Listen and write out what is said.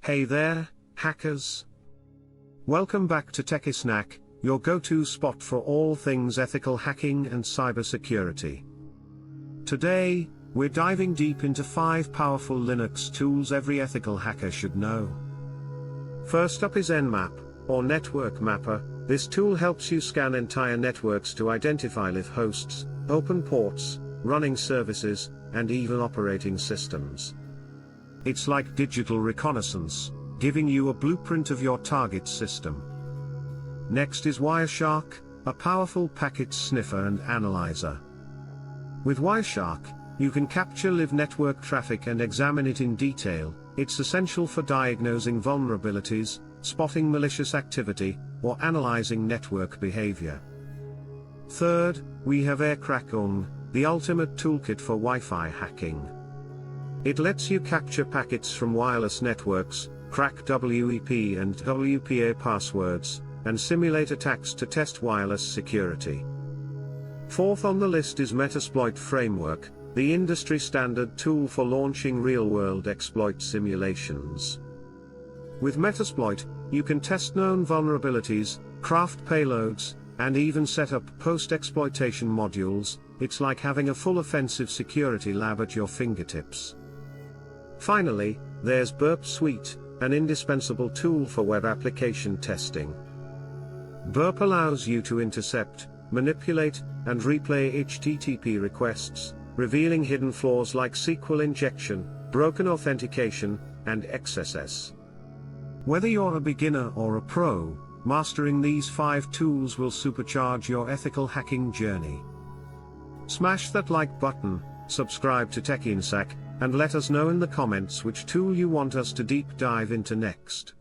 Hey there, hackers! Welcome back to Techiensack, your go-to spot for all things ethical hacking and cybersecurity. Today, we're diving deep into 5 powerful Linux tools every ethical hacker should know. First up is Nmap, or Network Mapper. This tool helps you scan entire networks to identify live hosts, open ports, running services, and even operating systems. It's like digital reconnaissance, giving you a blueprint of your target system. Next is Wireshark, a powerful packet sniffer and analyzer. With Wireshark, you can capture live network traffic and examine it in detail. It's essential for diagnosing vulnerabilities, spotting malicious activity, or analyzing network behavior. Third, we have Aircrack-ng, the ultimate toolkit for Wi-Fi hacking. It lets you capture packets from wireless networks, crack WEP and WPA passwords, and simulate attacks to test wireless security. Fourth on the list is Metasploit framework, the industry standard tool for launching real-world exploit simulations. With Metasploit, you can test known vulnerabilities, craft payloads, and even set up post-exploitation modules. It's like having a full offensive security lab at your fingertips. Finally, there's Burp Suite, an indispensable tool for web application testing. Burp allows you to intercept, manipulate, and replay HTTP requests, revealing hidden flaws like SQL injection, broken authentication, and XSS. Whether you're a beginner or a pro, mastering these 5 tools will supercharge your ethical hacking journey. Smash that like button, subscribe to Techiensack, and let us know in the comments which tool you want us to deep dive into next.